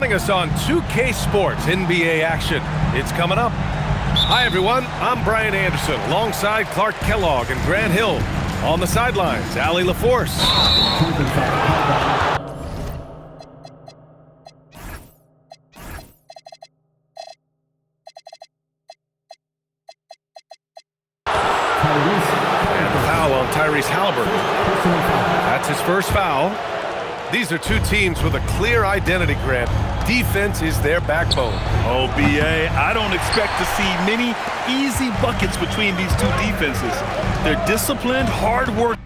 Joining us on 2K Sports NBA action. It's coming up. Hi, everyone. I'm Brian Anderson alongside Clark Kellogg and Grant Hill. On the sidelines, Allie LaForce. And the foul on Tyrese Halliburton. That's his first foul. These are two teams with a clear identity, Grant. Defense is their backbone. Oh, B.A., I don't expect to see many easy buckets between these two defenses. They're disciplined, hard-working,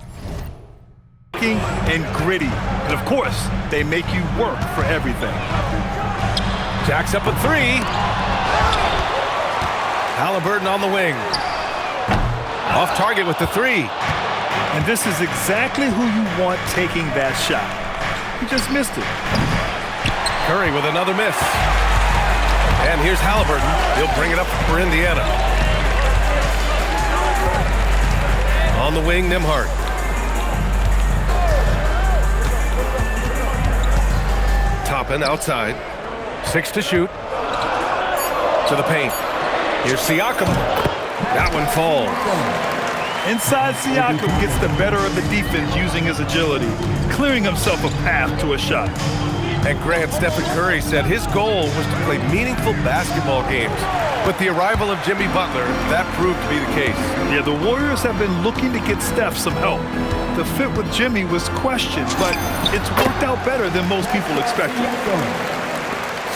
and gritty. And, of course, they make you work for everything. Jacks up a three. Halliburton on the wing. Off target with the three. And this is exactly who you want taking that shot. He just missed it. Curry with another miss. And here's Halliburton. He'll bring it up for Indiana. On the wing, Nembhard. Toppin outside. 6 to shoot. To the paint. Here's Siakam. That one falls. Inside, Siakam gets the better of the defense using his agility, clearing himself a path to a shot. And Grant, Stephen Curry said his goal was to play meaningful basketball games. With the arrival of Jimmy Butler, that proved to be the case. Yeah, the Warriors have been looking to get Steph some help. The fit with Jimmy was questioned, but it's worked out better than most people expected.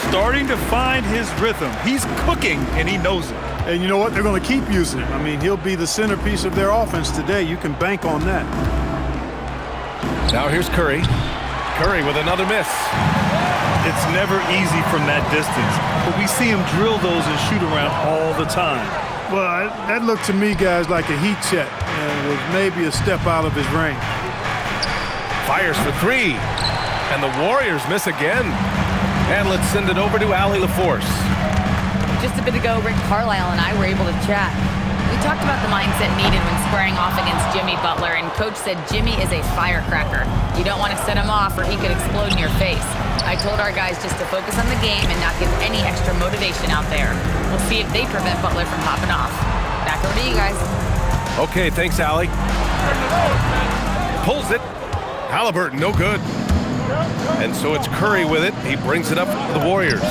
Starting to find his rhythm. He's cooking, and he knows it. And you know what? They're going to keep using him. I mean, he'll be the centerpiece of their offense today. You can bank on that. Now here's Curry. Curry with another miss. It's never easy from that distance, but we see him drill those and shoot around all the time. Well, that looked to me, guys, like a heat check. And it was maybe a step out of his range. Fires for three. And the Warriors miss again. And let's send it over to Allie LaForce. Just a bit ago, Rick Carlisle and I were able to chat. We talked about the mindset needed when squaring off against Jimmy Butler, and Coach said Jimmy is a firecracker. You don't want to set him off or he could explode in your face. I told our guys just to focus on the game and not give any extra motivation out there. We'll see if they prevent Butler from popping off. Back over to you guys. Okay, thanks, Allie. Pulls it. Halliburton, no good. And so it's Curry with it. He brings it up for the Warriors.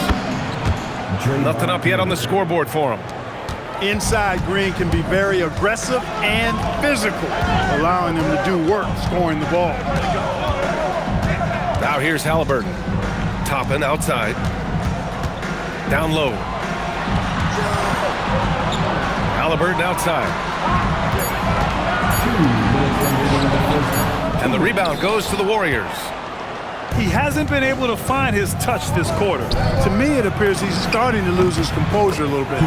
Nothing up yet on the scoreboard for him. Inside, Green can be very aggressive and physical, allowing him to do work scoring the ball. Now here's Halliburton. Toppin outside. Down low. Halliburton outside. And the rebound goes to the Warriors. He hasn't been able to find his touch this quarter. To me, it appears he's starting to lose his composure a little bit.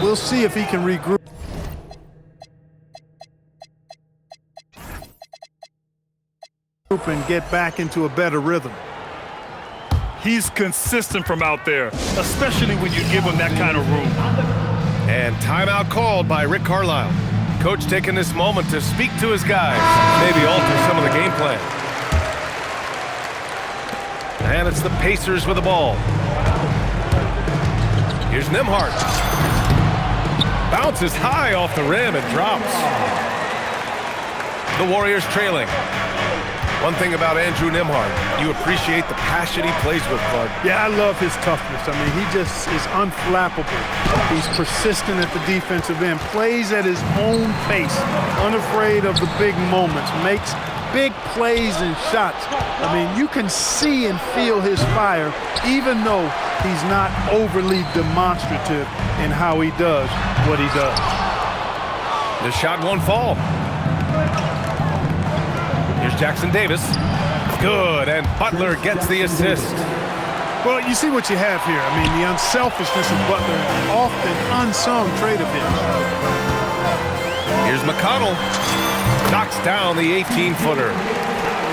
We'll see if he can regroup. And get back into a better rhythm. He's consistent from out there, especially when you give him that kind of room. And timeout called by Rick Carlisle. Coach taking this moment to speak to his guys, maybe alter some of the game plan. And it's the Pacers with the ball. Here's Nembhard. Bounces high off the rim and drops. The Warriors trailing. One thing about Andrew Nembhard, you appreciate the passion he plays with, Clark. Yeah, I love his toughness. I mean, he just is unflappable. He's persistent at the defensive end, plays at his own pace, unafraid of the big moments, makes big plays and shots. I mean, you can see and feel his fire, even though he's not overly demonstrative in how he does what he does. The shot won't fall. Here's Jackson Davis. Good, and Butler gets the assist. Well, you see what you have here. I mean, the unselfishness of Butler, often unsung trait of his. Here's McConnell. Knocks down the 18-footer.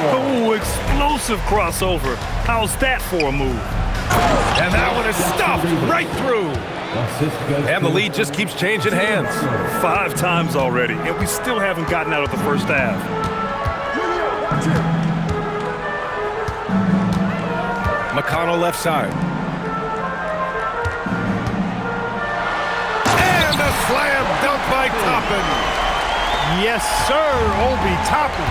Oh, explosive crossover. How's that for a move? And that one is stuffed right through. And the lead just keeps changing hands. 5 times already, and we still haven't gotten out of the first half. McConnell left side. by Toppin. Yes, sir, Obi Toppin.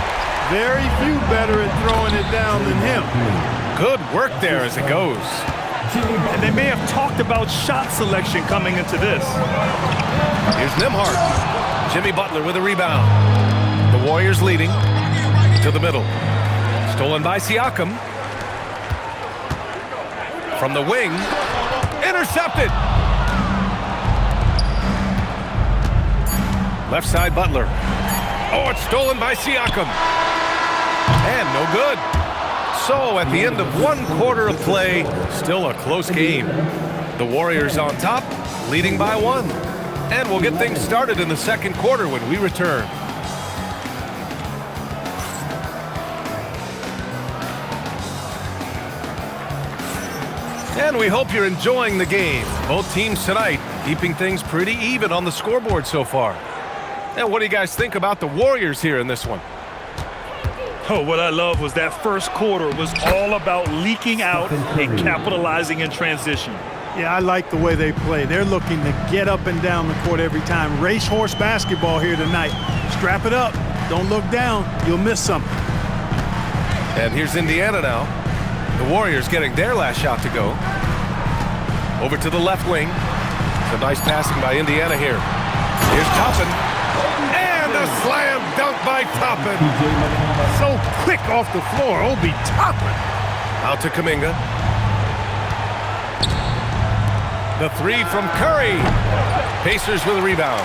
Very few better at throwing it down than him. Good work there as it goes. And they may have talked about shot selection coming into this. Here's Nembhard. Jimmy Butler with a rebound. The Warriors leading to the middle. Stolen by Siakam. From the wing. Intercepted. Left side Butler. Oh, it's stolen by Siakam. And no good. So at the end of 1 quarter of play, still a close game. The Warriors on top, leading by 1. And we'll get things started in the second quarter when we return. And we hope you're enjoying the game. Both teams tonight keeping things pretty even on the scoreboard so far. And what do you guys think about the Warriors here in this one? Oh, what I love was that first quarter was all about leaking out and capitalizing in transition. Yeah, I like the way they play. They're looking to get up and down the court every time. Racehorse basketball here tonight. Strap it up. Don't look down. You'll miss something. And here's Indiana now. The Warriors getting their last shot to go. Over to the left wing. Some nice passing by Indiana here. Here's Toppin. And a slam dunk by Toppin. So quick off the floor. Obi Toppin. Out to Kuminga. The three from Curry. Pacers with a rebound.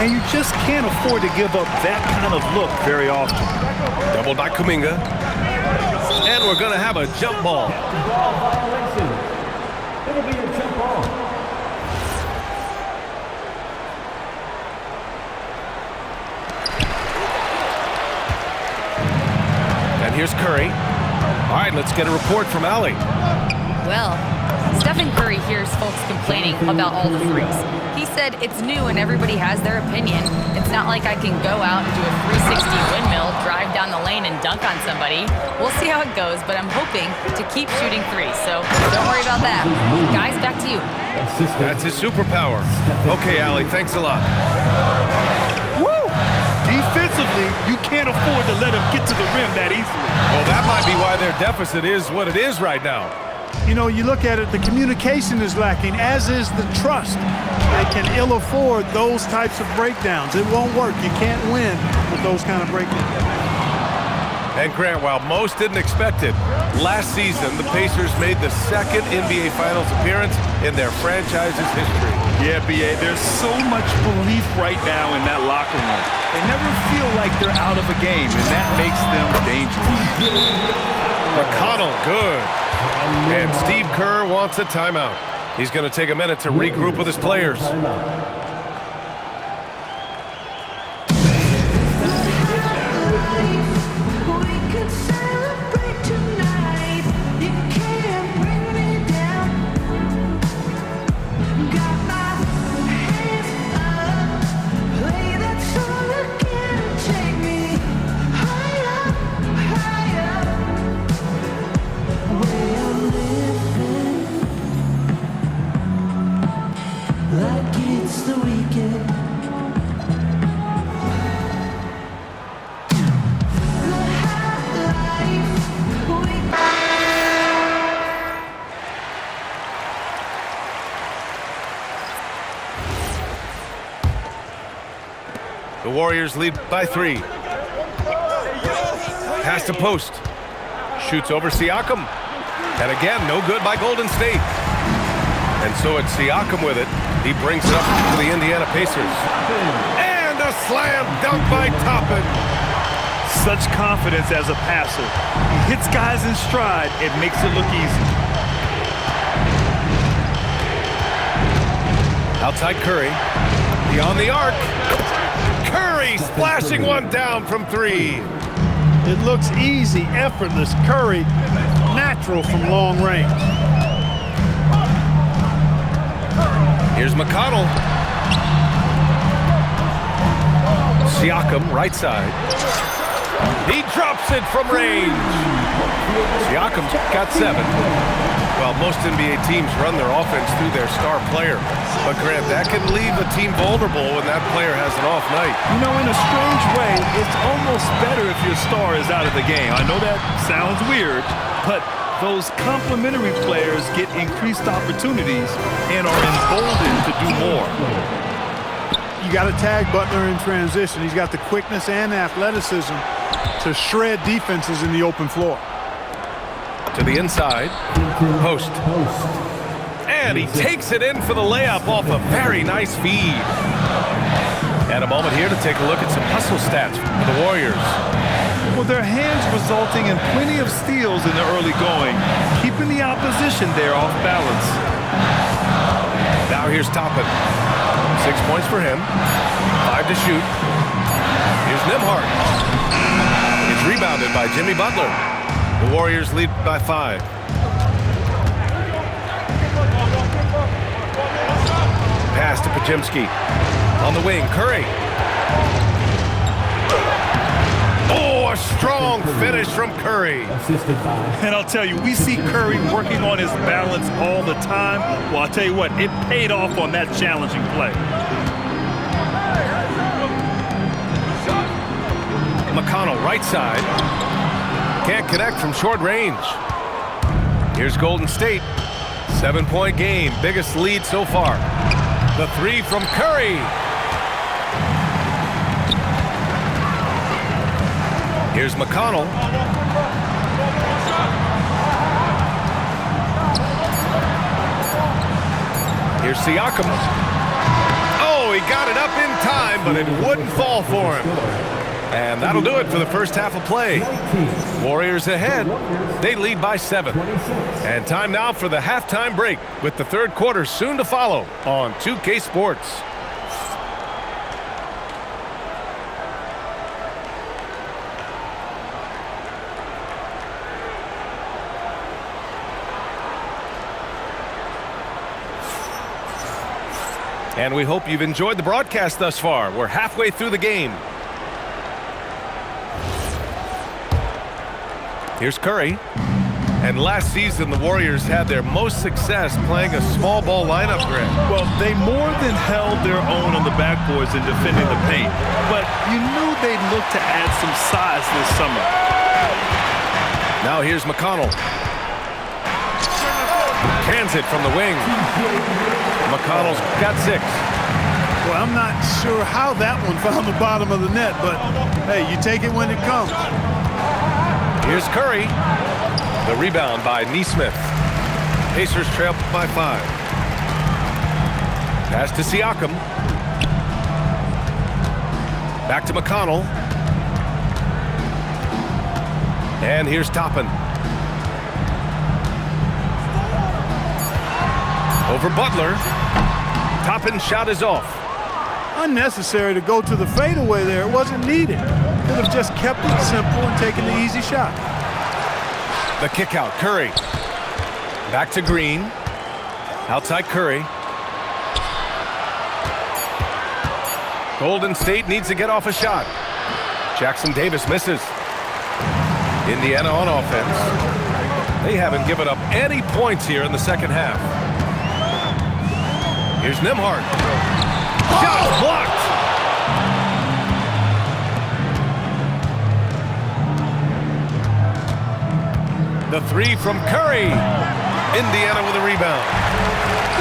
And you just can't afford to give up that kind of look very often. Doubled by Kuminga. And we're going to have a jump ball. It'll be a jump ball. And here's Curry. All right, let's get a report from Allie. Well, Stephen Curry hears folks complaining about all the threes. He said it's new and everybody has their opinion. It's not like I can go out and do a 360 windmill, drive down the lane and dunk on somebody. We'll see how it goes, but I'm hoping to keep shooting threes, so don't worry about that. Guys, back to you. That's his superpower. Okay, Allie, thanks a lot. Woo! Defensively, you can't afford to let him get to the rim that easily. Well, that might be why their deficit is what it is right now. You know, you look at it, the communication is lacking, as is the trust. They can ill afford those types of breakdowns. It won't work. You can't win with those kind of breakdowns. And Grant, while most didn't expect it, last season the Pacers made the second NBA Finals appearance in their franchise's history. Yeah, B.A., there's so much belief right now in that locker room. They never feel like they're out of a game, and that makes them dangerous. McConnell, good. And Steve Kerr wants a timeout. He's going to take a minute to regroup with his players. The Warriors lead by 3. Pass to post. Shoots over Siakam. And again, no good by Golden State. And so it's Siakam with it. He brings it up to the Indiana Pacers. And a slam dunk by Toppin. Such confidence as a passer. He hits guys in stride. It makes it look easy. Outside Curry. Beyond the arc. Curry splashing one down from 3. It looks easy, effortless. Curry, natural from long range. Here's McConnell. Siakam, right side. He drops it from range. Siakam's got 7. Well, most NBA teams run their offense through their star player. But, Grant, that can leave a team vulnerable when that player has an off night. You know, in a strange way, it's almost better if your star is out of the game. I know that sounds weird, but those complementary players get increased opportunities and are emboldened to do more. You got to tag Butler in transition. He's got the quickness and athleticism to shred defenses in the open floor. To the inside, Post. And he takes it in for the layup off a very nice feed. And a moment here to take a look at some hustle stats for the Warriors. Well, their hands resulting in plenty of steals in the early going, keeping the opposition there off balance. Now here's Toppin. 6 points for him. 5 to shoot. Here's Nembhard. It's rebounded by Jimmy Butler. The Warriors lead by 5. Pass to Podziemski. On the wing, Curry. Oh, a strong finish from Curry. And I'll tell you, we see Curry working on his balance all the time. Well, I'll tell you what, it paid off on that challenging play. McConnell, right side. Can't connect from short range. Here's Golden State. 7-point game, biggest lead so far. The 3 from Curry. Here's McConnell. Here's Siakam. Oh, he got it up in time, but it wouldn't fall for him. And that'll do it for the first half of play. Warriors ahead. They lead by 7. And time now for the halftime break, with the third quarter soon to follow on 2K Sports. And we hope you've enjoyed the broadcast thus far. We're halfway through the game. Here's Curry. And last season, the Warriors had their most success playing a small ball lineup, Grant. Well, they more than held their own on the backboards in defending the paint. But you knew they'd look to add some size this summer. Now here's McConnell. Cans it from the wing. McConnell's got 6. Well, I'm not sure how that one found the bottom of the net, but hey, you take it when it comes. Here's Curry. The rebound by Nesmith. Pacers trail by 5. Pass to Siakam. Back to McConnell. And here's Toppin. Over Butler. Toppin's shot is off. Unnecessary to go to the fadeaway there. It wasn't needed. Could have just kept it simple and taken the easy shot. The kick out, Curry. Back to Green. Outside Curry. Golden State needs to get off a shot. Jackson Davis misses. Indiana on offense. They haven't given up any points here in the second half. Here's Nembhard. Shot blocked. The 3 from Curry. Indiana with a rebound.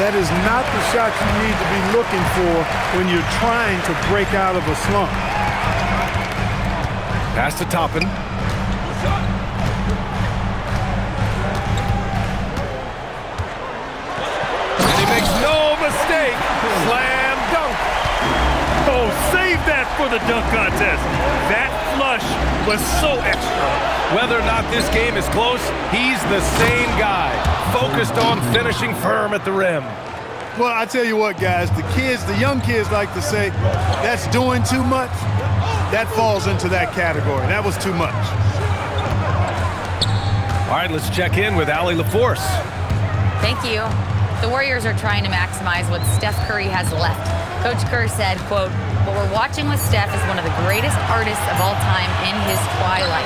That is not the shot you need to be looking for when you're trying to break out of a slump. Pass to Toppin. And he makes no mistake. Slam dunk. Oh, save that for the dunk contest. That flush was so extra. Whether or not this game is close, he's the same guy, focused on finishing firm at the rim. Well, I tell you what, guys, the young kids like to say, that's doing too much. That falls into that category. That was too much. All right, let's check in with Allie LaForce. Thank you. The Warriors are trying to maximize what Steph Curry has left. Coach Kerr said, quote, "What we're watching with Steph is one of the greatest artists of all time in his twilight.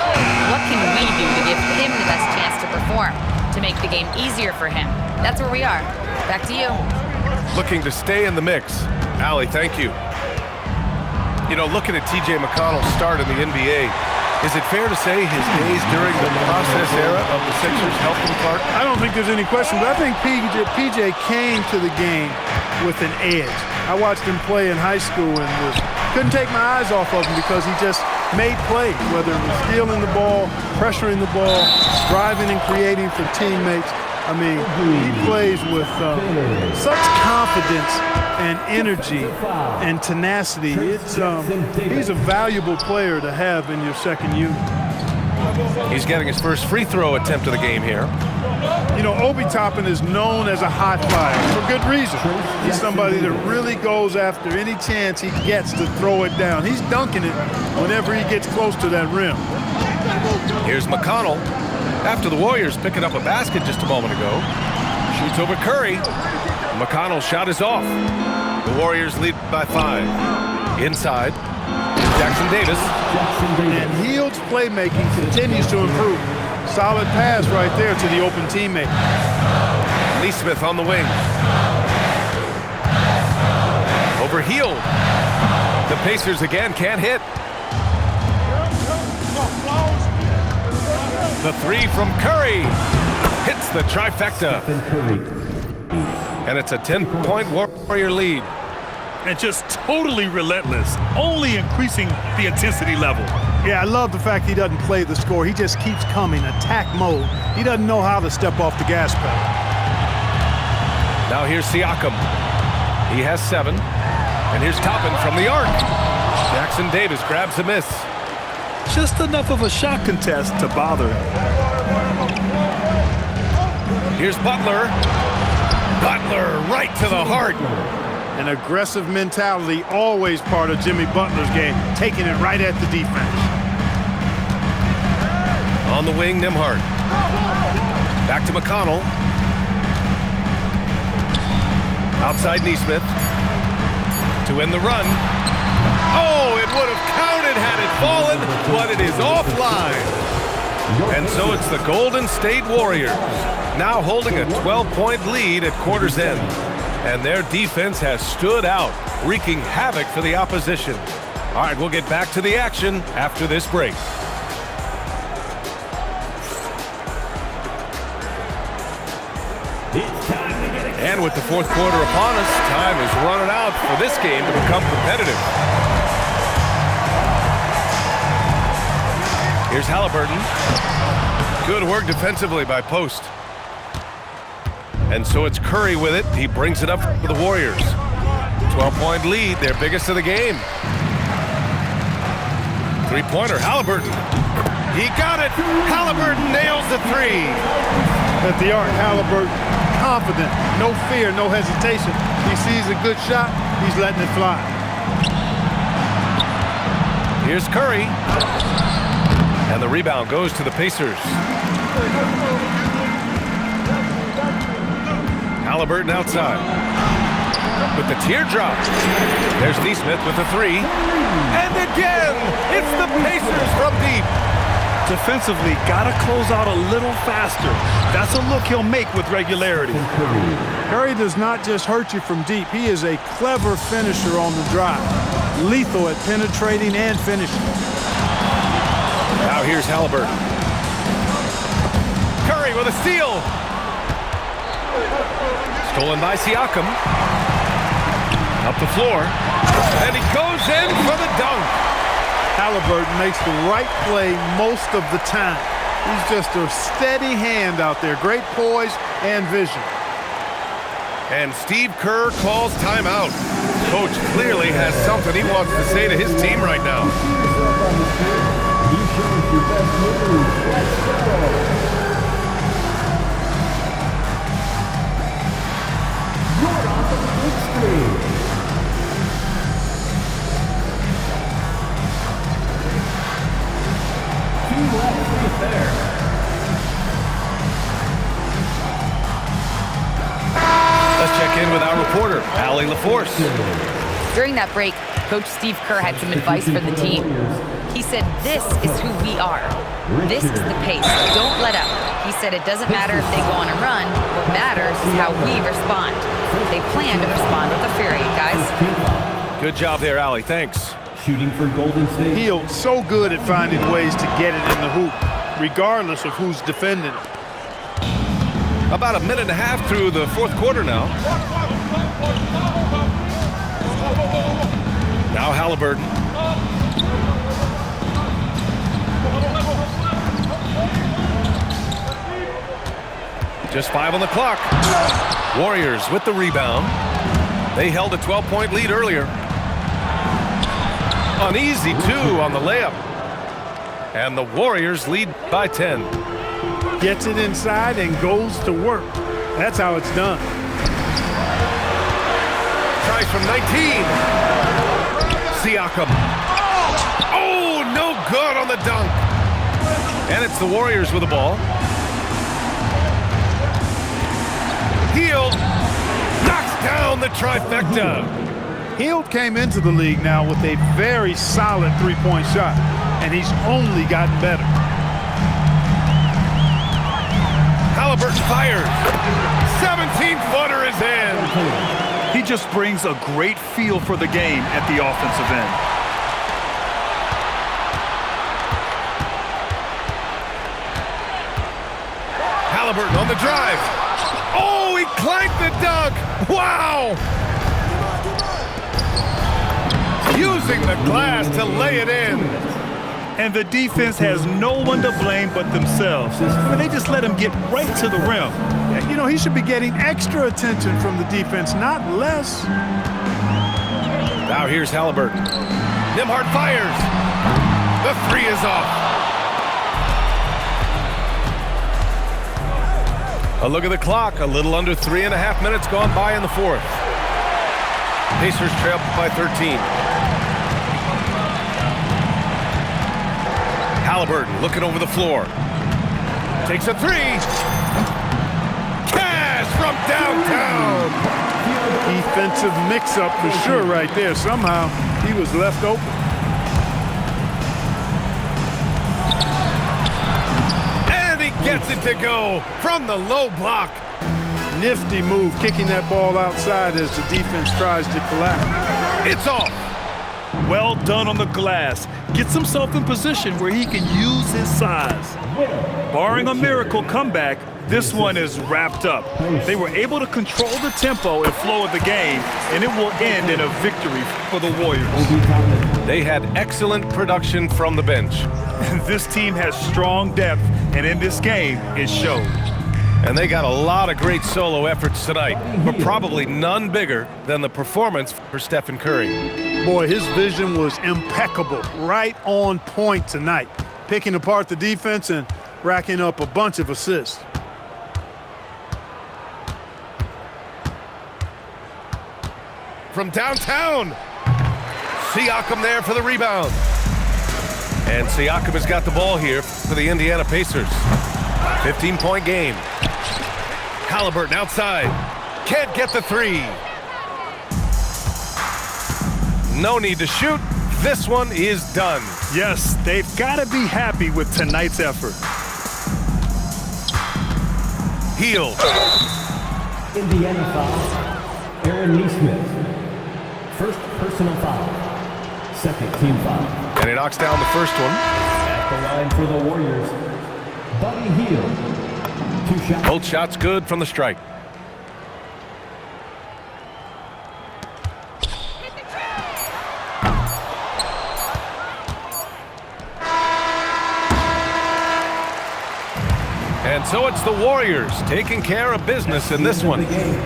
What can we do to give him the best chance to perform, to make the game easier for him?" That's where we are. Back to you. Looking to stay in the mix. Allie, thank you. You know, looking at T.J. McConnell's start in the NBA, is it fair to say his days during the process era of the Sixers helped him, Clark? I don't think there's any question, but I think PJ came to the game with an edge. I watched him play in high school and couldn't take my eyes off of him because he just made plays, whether it was stealing the ball, pressuring the ball, driving and creating for teammates. I mean, he plays with such confidence and energy and tenacity. He's a valuable player to have in your second unit. He's getting his first free throw attempt of the game here. You know, Obi Toppin is known as a high flyer for good reason. He's somebody that really goes after any chance he gets to throw it down. He's dunking it whenever he gets close to that rim. Here's McConnell. After the Warriors picking up a basket just a moment ago, shoots over Curry. McConnell's shot is off. The Warriors lead by 5. Inside, Jackson Davis. And Hield's playmaking continues to improve. Solid pass right there to the open teammate. Nesmith on the wing. Over Hield. The Pacers again can't hit. The three from Curry hits the trifecta. And it's a 10-point Warrior lead. And just totally relentless, only increasing the intensity level. Yeah, I love the fact he doesn't play the score. He just keeps coming, attack mode. He doesn't know how to step off the gas pedal. Now here's Siakam. He has 7. And here's Toppin from the arc. Jackson Davis grabs a miss. Just enough of a shot contest to bother him. Here's Butler. Butler right to the heart. An aggressive mentality, always part of Jimmy Butler's game, taking it right at the defense. On the wing, Nembhard. Back to McConnell. Outside Nesmith. To end the run. Oh, it would have counted had it fallen, but it is offline. And so it's the Golden State Warriors, now holding a 12-point lead at quarter's end. And their defense has stood out, wreaking havoc for the opposition. All right, we'll get back to the action after this break. And with the fourth quarter upon us, time is running out for this game to become competitive. Here's Halliburton. Good work defensively by Post. And so it's Curry with it. He brings it up for the Warriors. 12-point lead, their biggest of the game. Three-pointer, Halliburton. He got it. Halliburton nails the 3. At the arc, Halliburton, confident, no fear, no hesitation. He sees a good shot, he's letting it fly. Here's Curry. And the rebound goes to the Pacers. Halliburton outside. With the teardrop. There's Nesmith with the 3. And again, it's the Pacers from deep. Defensively, gotta close out a little faster. That's a look he'll make with regularity. Curry does not just hurt you from deep. He is a clever finisher on the drive. Lethal at penetrating and finishing. Now here's Halliburton. Curry with a steal. Stolen by Siakam. Up the floor. And he goes in for the dunk. Halliburton makes the right play most of the time. He's just a steady hand out there. Great poise and vision. And Steve Kerr calls timeout. Coach clearly has something he wants to say to his team right now. Let's check in with our reporter, Allie LaForce. During that break, Coach Steve Kerr had some advice for the team. He said, "This is who we are. This is the pace. Don't let up." He said it doesn't matter if they go on a run. What matters is how we respond. They plan to respond with a fury, guys. Good job there, Allie. Thanks. Shooting for Golden State. Hield so good at finding ways to get it in the hoop, regardless of who's defending it. About a minute and a half through the fourth quarter now. Now Halliburton. Just 5 on the clock. Warriors with the rebound. They held a 12-point lead earlier. An easy 2 on the layup. And the Warriors lead by 10. Gets it inside and goes to work. That's how it's done. Tries from 19. Siakam. Oh, no good on the dunk. And it's the Warriors with the ball. Hield knocks down the trifecta. Hield came into the league now with a very solid three-point shot, and he's only gotten better. Halliburton fires. 17-footer is in. He just brings a great feel for the game at the offensive end. Halliburton on the drive. Oh, he clanked the dunk. Wow. Using the glass to lay it in. And the defense has no one to blame but themselves. I mean, they just let him get right to the rim. You know, he should be getting extra attention from the defense, not less. Now here's Halliburton. Nembhard fires. The 3 is off. A look at the clock. A little under 3.5 minutes gone by in the fourth. Pacers trail by 13. Halliburton looking over the floor. Takes a 3. Cash from downtown. Defensive mix-up for sure right there. Somehow he was left open. And he gets it to go from the low block. Nifty move, kicking that ball outside as the defense tries to collapse. It's off. Well done on the glass. Gets himself in position where he can use his size. Barring a miracle comeback, this one is wrapped up. They were able to control the tempo and flow of the game, and it will end in a victory for the Warriors. They had excellent production from the bench. This team has strong depth, and in this game, it showed. And they got a lot of great solo efforts tonight, but probably none bigger than the performance for Stephen Curry. Boy, his vision was impeccable, right on point tonight, picking apart the defense and racking up a bunch of assists. From downtown, Siakam there for the rebound. And Siakam has got the ball here for the Indiana Pacers. 15-point game. Halliburton outside. Can't get the 3. No need to shoot. This one is done. Yes, they've got to be happy with tonight's effort. Hield. Indiana foul. Aaron Nesmith. First personal foul. Second team foul. And he knocks down the first one. At the line for the Warriors, Buddy Hield. 2 shots. Both shots good from the strike. And so it's the Warriors taking care of business in this one.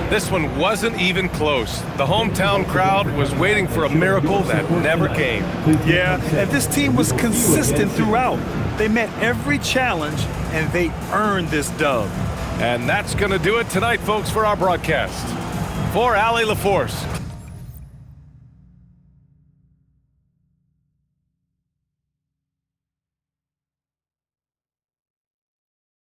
This one wasn't even close. The hometown crowd was waiting for a miracle that never came. Yeah, and this team was consistent throughout. They met every challenge, and they earned this dub. And that's going to do it tonight, folks, for our broadcast. For Allie LaForce,